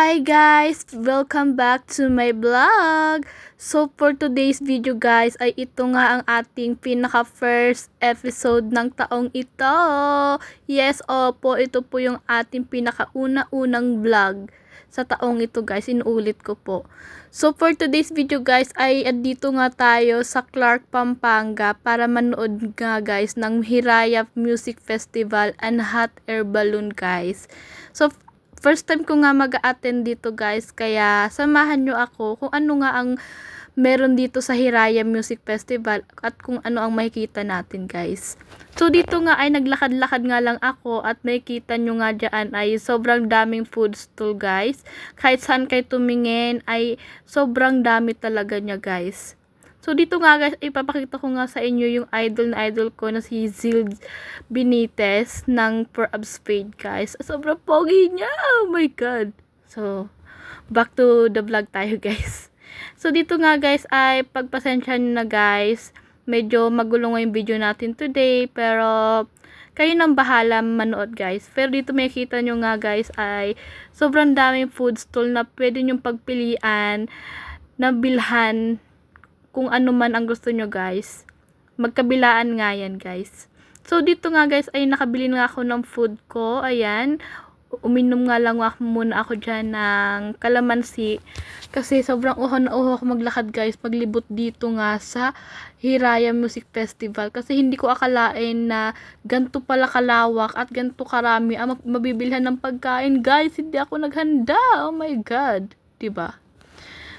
Hi guys! Welcome back to my vlog! So for today's video guys ay ito nga ang ating pinaka first episode ng taong ito. Yes, opo, ito po yung ating pinaka una-unang vlog sa taong ito guys. Inuulit ko po. So for today's video guys ay andito nga tayo sa Clark, Pampanga para manood nga guys ng Hiraya Music Festival and Hot Air Balloon guys. So first time ko nga mag-attend dito guys, kaya samahan nyo ako kung ano nga ang meron dito sa Hiraya Music Festival at kung ano ang makikita natin guys. So dito nga ay naglakad-lakad nga lang ako at makikita nyo nga dyan ay sobrang daming food stall guys. Kahit saan kayo tumingin ay sobrang dami talaga niya guys. So dito nga guys, ipapakita ko nga sa inyo yung idol ko na si Zil Benitez ng For Abs Fade guys. Sobrang pogi niya! Oh my god! So, back to the vlog tayo guys. So dito nga guys ay pagpasensya nyo na guys. Medyo magulo nga yung video natin today. Pero kayo nang bahala manood guys. Pero dito makikita nyo nga guys ay sobrang daming food stall na pwede nyong pagpilian na bilhan kung ano man ang gusto nyo guys. Magkabilaan nga yan guys. So dito nga guys ay nakabili nga ako ng food ko. Ayan. Uminom nga lang muna ako dyan ng kalamansi. Kasi sobrang uho na uho ako maglakad guys. Paglibot dito nga sa Hiraya Music Festival. Kasi hindi ko akalain na ganito pala kalawak at ganito karami ang mabibilhan ng pagkain guys. Hindi ako naghanda. Oh my god. Diba?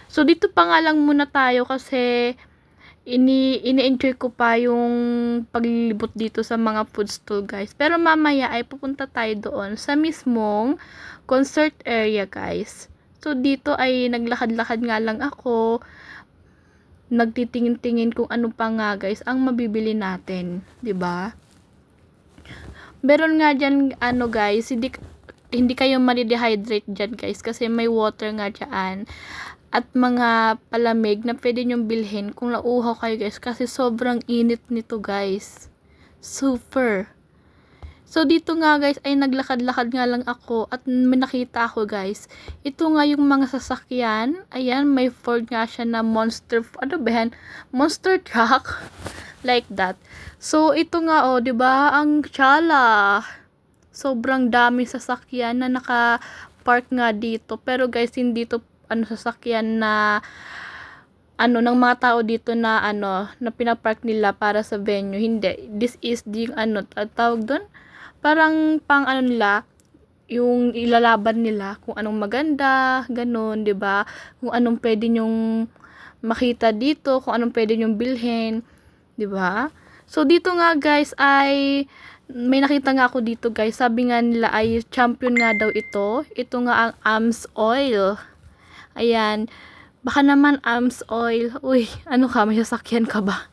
So, dito pa nga lang muna tayo kasi ini-enjoy ko pa yung paglilibot dito sa mga food stall guys. Pero mamaya ay pupunta tayo doon sa mismong concert area guys. So, dito ay naglakad-lakad nga lang ako. Nagtitingin-tingin kung ano pa nga guys ang mabibili natin. 'Di ba? Meron nga dyan ano guys, hindi kayo ma-dehydrate dyan guys kasi may water nga dyan. At mga palamig na pwede nyong bilhin kung nauuhaw kayo guys kasi sobrang init nito guys. Super. So dito nga guys ay naglakad-lakad nga lang ako at may nakita ako guys. Ito nga yung mga sasakyan. Ayan, may Ford nga siya na monster, ano ba yan? Monster truck. Like that. So ito nga oh, 'di ba? Ang tsala. Sobrang dami sasakyan na naka-park nga dito. Pero guys, hindi to sasakyan na ng mga tao dito na na pinapark nila para sa venue. Hindi, this is the tawag doon, parang pang nila, yung ilalaban nila kung anong maganda, ganun, 'di ba? Kung anong pwede nyong makita dito, kung anong pwede nyong bilhin, 'di ba? So dito nga guys ay may nakita nga ako dito guys. Sabi nga nila ay champion nga daw ito. Ito nga ang Am's Oil. Ayan. Baka naman Am's Oil. Uy, ano ka? May sasakyan ka ba?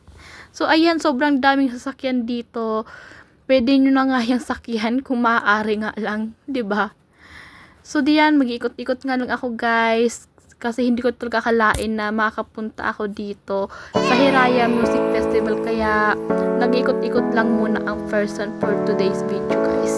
So, ayan. Sobrang daming sasakyan dito. Pwede nyo na nga yung sakyan kung maaari nga lang. 'Di ba? So, diyan. Mag-ikot-ikot nga lang ako guys. Kasi hindi ko talaga akalain na makakapunta ako dito sa Hiraya Music Festival. Kaya, nag-ikot-ikot lang muna ang person for today's video guys.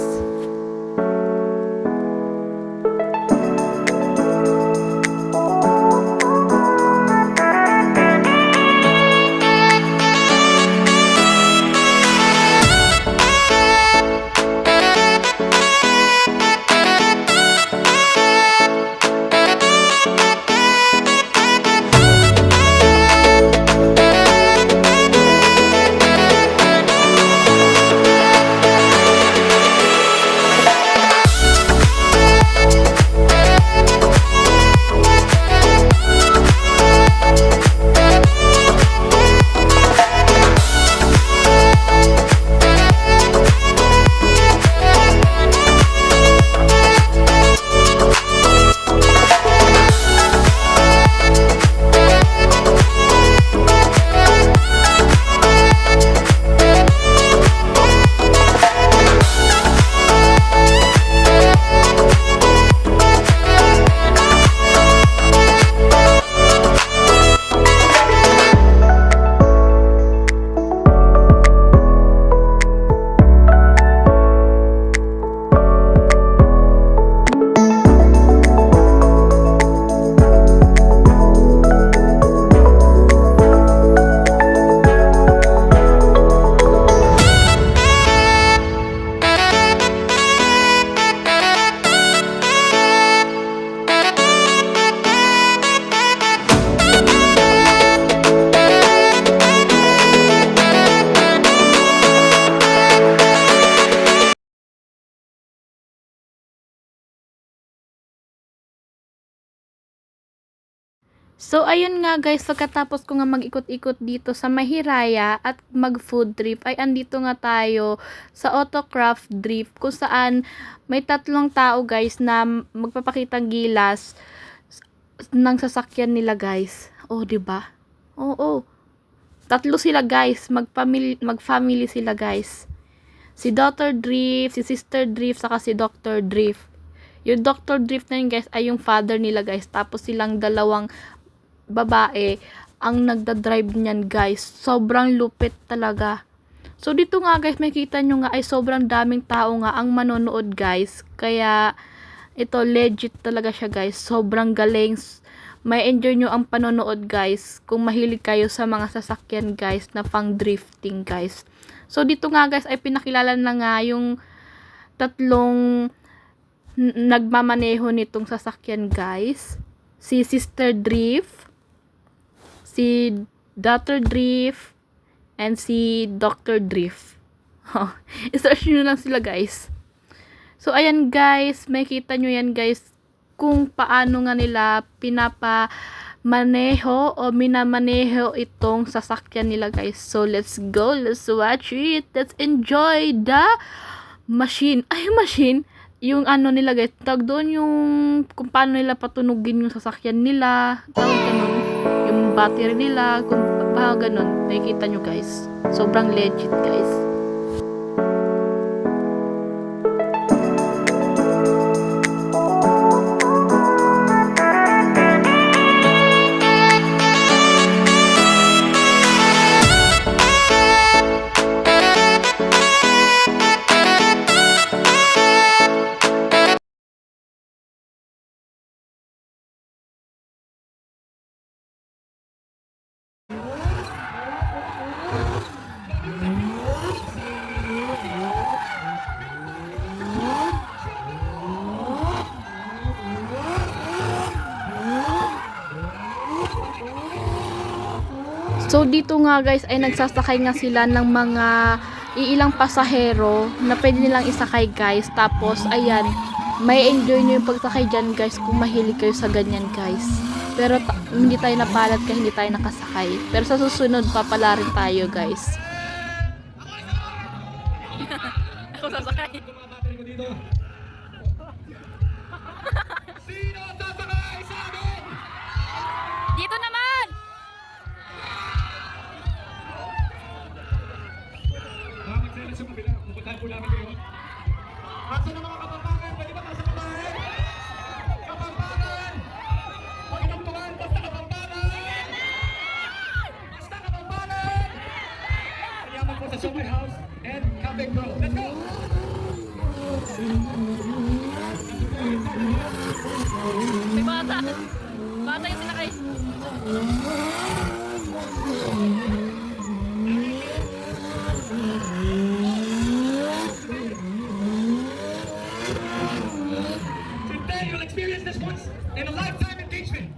So, ayun nga guys, pagkatapos ko nga mag-ikot-ikot dito sa Mahiraya at mag-food trip, ay andito nga tayo sa Autocraft Drift kung saan may 3 tao guys na magpapakitang gilas ng sasakyan nila guys. Oh, 'di ba? Oo. 3 sila guys, mag-family sila guys. Si Daughter Drift, si Sister Drift, saka si Dr. Drift. Yung Dr. Drift na yun guys ay yung father nila guys. Tapos silang dalawang babae ang nagda-drive niyan guys. Sobrang lupit talaga. So dito nga guys, makita nyo nga ay sobrang daming tao nga ang manonood guys. Kaya ito legit talaga siya guys. Sobrang galing. May enjoy nyo ang panonood guys. Kung mahilig kayo sa mga sasakyan guys na pang drifting guys. So dito nga guys ay pinakilala na nga yung 3 nagmamaneho nitong sasakyan guys. Si Sister Drift, si Daughter Drift, and si Dr. Drift. I-search nyo lang sila guys. So ayan guys, makikita nyo yan guys kung paano nga nila pinapamaneho o minamaneho itong sasakyan nila guys. So let's go, let's watch it, let's enjoy the machine. Ay, machine, yung ano nila guys, tawag doon yung kung paano nila patunugin yung sasakyan nila, tawag ganun, yung battery nila, kung paano ganun, nakikita nyo guys. Sobrang legit guys. So dito nga guys ay nagsasakay nga sila ng mga iilang pasahero na pwede nilang isakay guys. Tapos ayan, may enjoy nyo yung pagsakay dyan guys kung mahilig kayo sa ganyan guys. Pero hindi tayo napalad kaya hindi tayo nakasakay. Pero sa susunod papala rin tayo guys. Ako sasakay. Sino sasakay sa amin? Dito naman! Mga magsalit sa kabila, pupuntahan po namin kayo. Asan ang mga kapampangan? Pwede ba nasa babae? Kapampangan! Huwag inamtukan, basta kapampangan! Basta kapampangan! Kayaman po sa Summer House and Cafe Pro. Let's go! May bata! Bata yung sinakay! Today you'll experience this once in a lifetime engagement.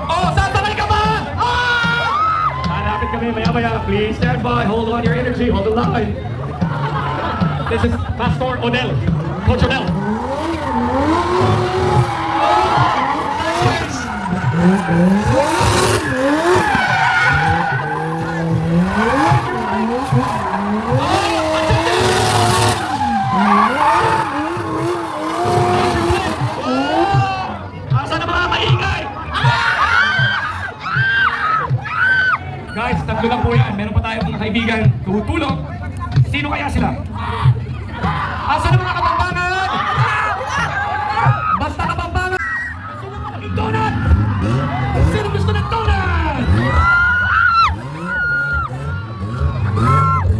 Oh, sasakay ka ba? Hanapin kami maya-maya. Please stand by. Hold on your energy. Hold the line. This is Pastor Odell. Coach Odell. Asan ang mga maingay? Guys, 3 lang po yan. Meron pa tayong mga kaibigan tutulong. Sino kaya sila? Asan ang mga kapampangan? Basta kapampangan! Gusto mo maging donut? Sino gusto ng donut?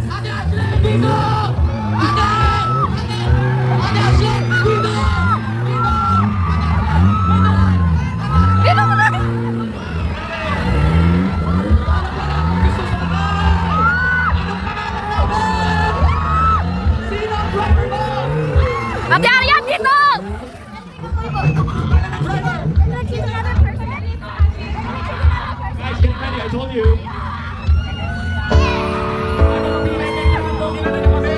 Ate Ashley, dito! Ate! Ate Ashley, dito! Dito mo na! Sino ang driver mo? I told you. Ano, pinag-kailangan mo, kilala na kami.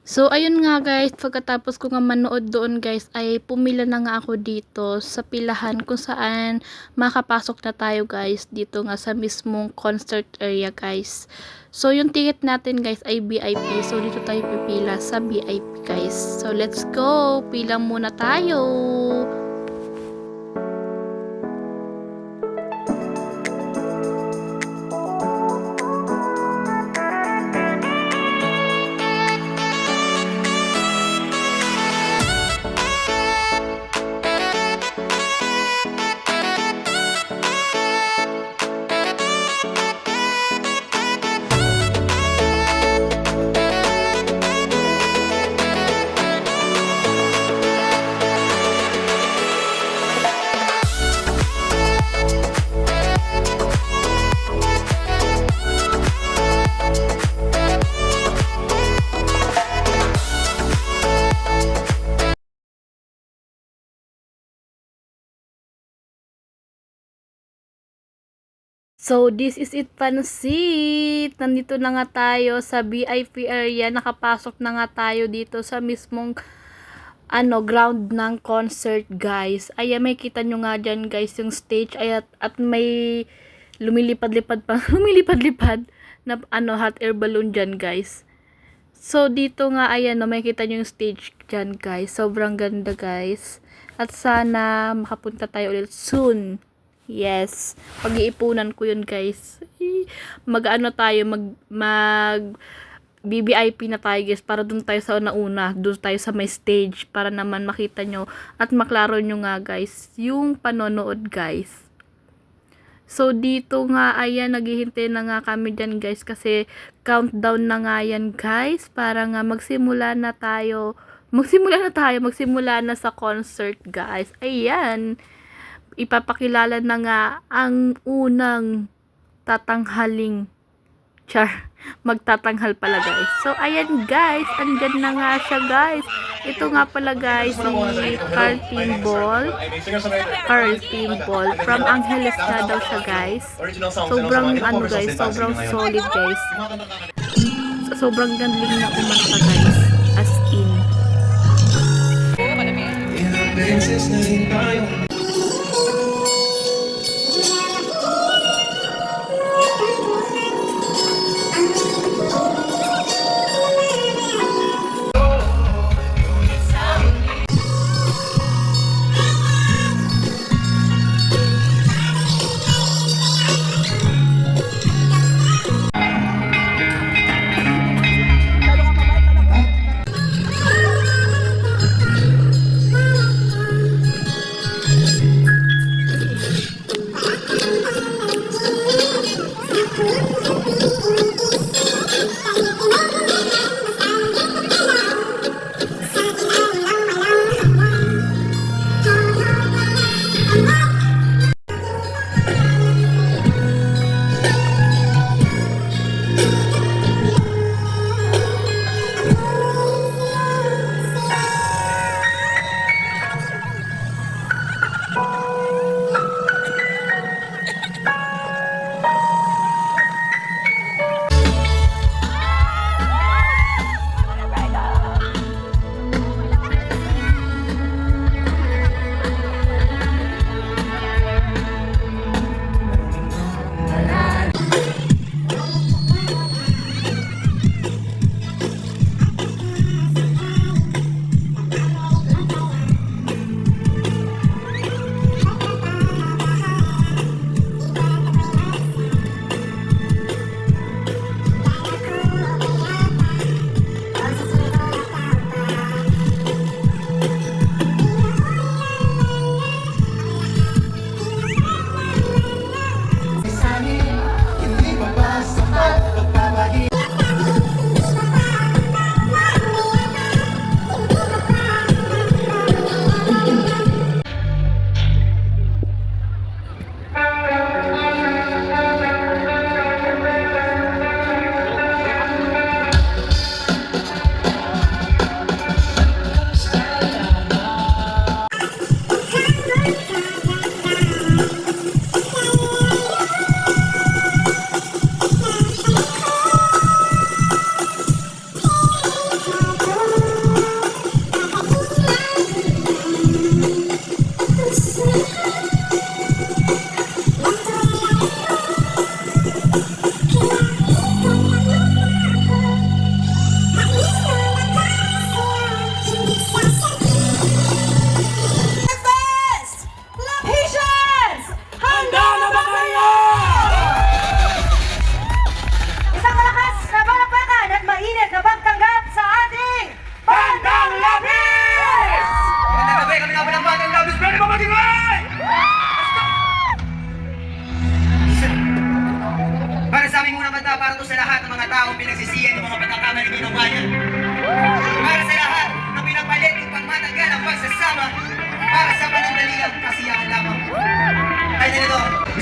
So, ayun nga guys, pagkatapos ko nga manood doon guys, ay pumila na nga ako dito sa pilahan kung saan makapasok na tayo guys, dito nga sa mismong concert area guys. So, yung ticket natin guys ay VIP, so dito tayo pipila sa VIP guys. So, let's go, pila muna tayo. So, this is it, pansit. Nandito na nga tayo sa VIP area. Nakapasok na nga tayo dito sa mismong ground ng concert, guys. Ayan, may kita nyo nga dyan, guys, yung stage. At may lumilipad-lipad pa. Lumilipad-lipad na hot air balloon dyan, guys. So, dito nga, ayan, may kita nyo yung stage dyan, guys. Sobrang ganda, guys. At sana makapunta tayo ulit soon. Yes, pag-iipunan ko yun guys. Tayo, BBIP na tayo guys, para dun tayo sa una-una, dun tayo sa may stage, para naman makita nyo at maklaro nyo nga guys, yung panonood guys. So, dito nga, ayan, naghihintay na nga kami dyan guys, kasi countdown na nga yan guys, para nga magsimula na sa concert guys. Ayan, ipapakilala na nga ang unang tatanghaling magtatanghal pala guys. So ayan guys, andyan na nga siya guys. Ito nga pala guys, si Carl Timbol from Angeles na daw siya guys. Sobrang guys, sobrang solid guys. Sobrang galing na kumanta guys, as in.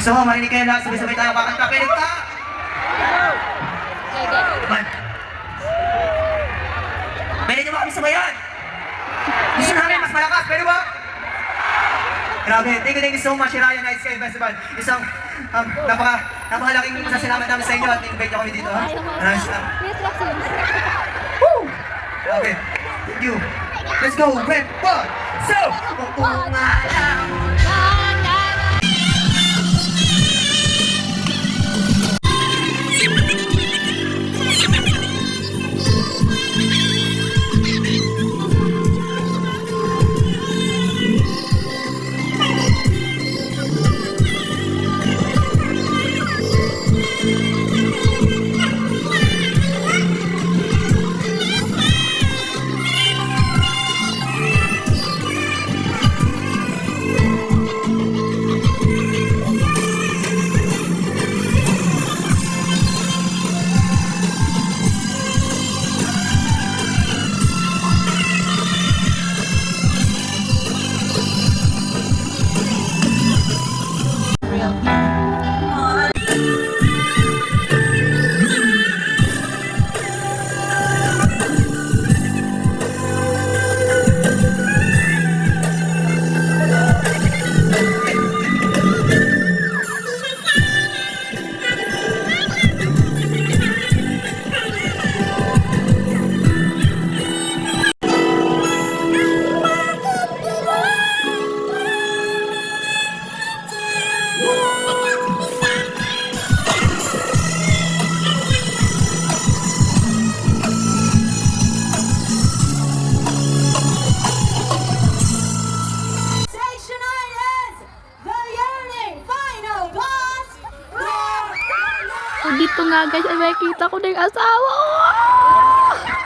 Gusto mo, marinig kayo lahat, sabay-sabay tayo kakanta. Pwede ka? Man. Pwede nyo ba kami sabayan? Gusto namin mas malakas, pwede ba? Grabe, thank you so much, Ryan Night Sky Festival. Isang napakalaking masasalamat namin sa inyo at invite nyo kami dito. Ha? Maraming salamat. Woo! Grabe, thank you. Let's go, Red Bud! So, kung alam mo Section 9 is the yearning final boss, So, dito nga guys, ay makikita ko na yung asawa ko.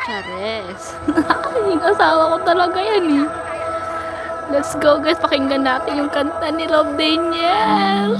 Chares. Yung asawa ko talaga yan eh. Let's go guys, pakinggan natin yung kanta ni Love Daniel.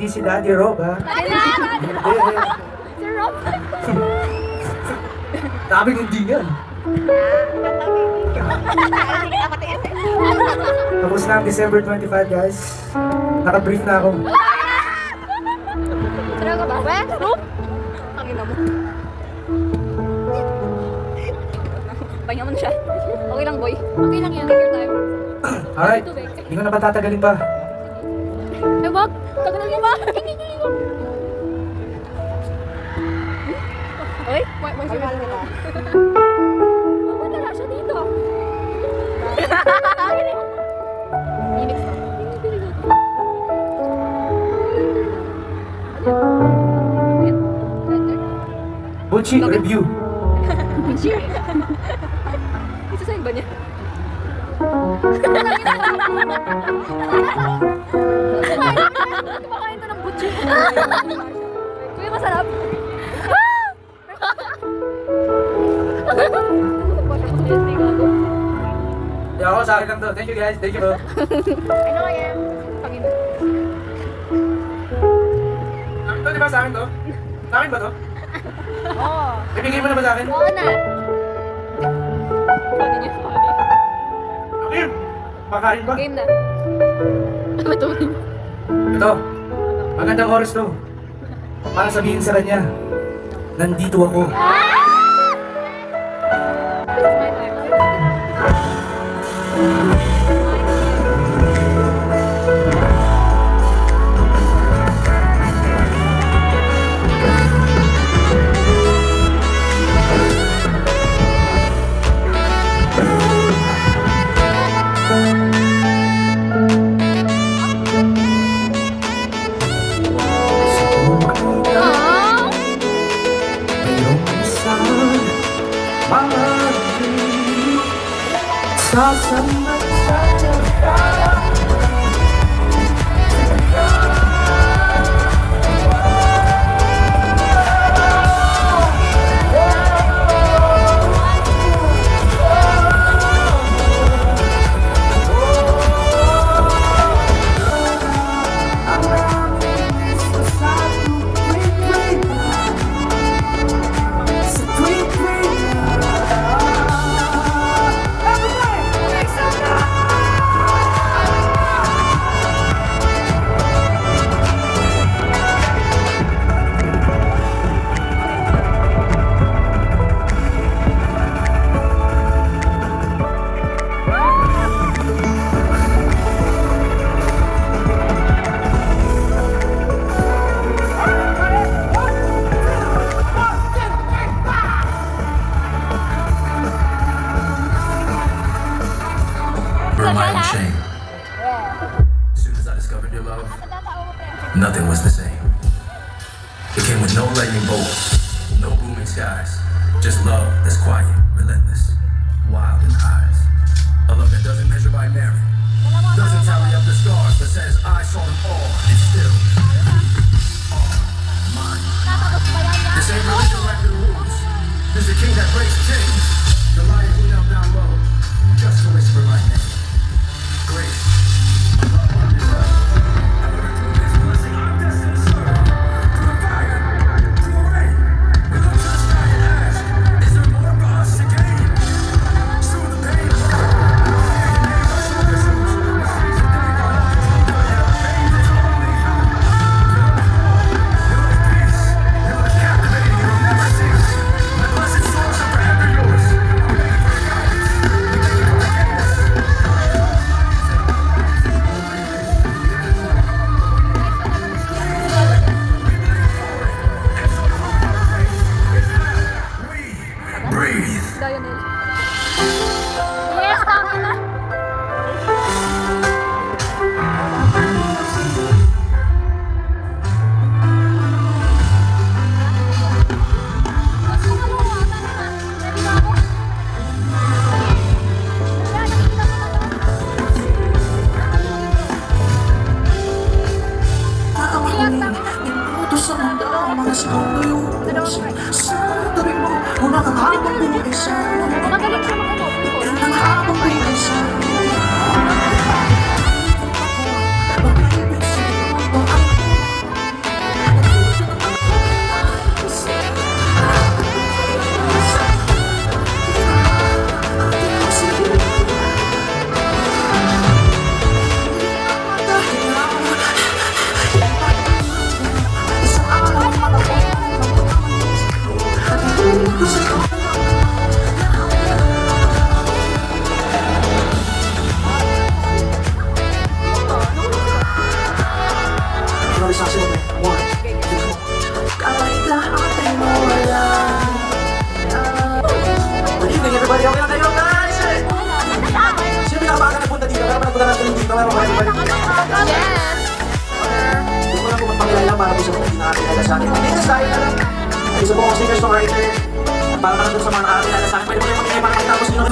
Hindi si Daddy Rob, ha? Hindi. Sir Rob. Sabi hindi yan. Tapos na ang December 25, guys. Naka-brief na ako. Talaga ba? Weh? Rob? Ang ina mo. Pahinga mo na siya. Okay lang, boy. Okay lang yan. Take your time. Alright, hindi ko na patatagalin pa. Eh, wag. Tagalin mo. Oy? Wag siya dito. Wag na siya dito. Minix to. Buchi review. Isasayin ba niya? Kumakain to ng butchi. Kuya, masarap. Di ako, sa akin lang to. Thank you, guys. Thank you, bro. I know I am. Panginoon. Sa akin to, di ba? Sa akin to? Sa akin ba to? Oo. Ibigay mo na ba sa akin? Oo na. Funny niya, funny. Okay. Makain ba? Game na. Matuloy. Ito. Magandang oras to. Para sabihin sa kanya, nandito ako. It's my time. Burn my own shame. As soon as I discovered your love, nothing was the same. It came with no lightning bolts, no booming skies, just love that's quiet, relentless, wild and eyes. A love that doesn't measure by merit, doesn't tally up the scars, but says I saw them all and still are mine. This ain't religion like the rules. This is a king that breaks chains. The lion who knelt down low, just to whisper my name. Grace. A love undeserved. However, through this blessing, I'm destined to serve. Through the fire, through the rain, we look to the sky and ask, is there more for us to gain? Through the pain, Kaya pala punta natin dito ngayon mga kapatid. Yes! Hindi ko lang po magpakilala para po sa mga hindi nakakilala sa akin. Hindi sa tayo na lang. Ay, isa po ako singer-songwriter. At para naman sa mga nakakilala sa akin, pwede mo rin makikita para makita ko sino.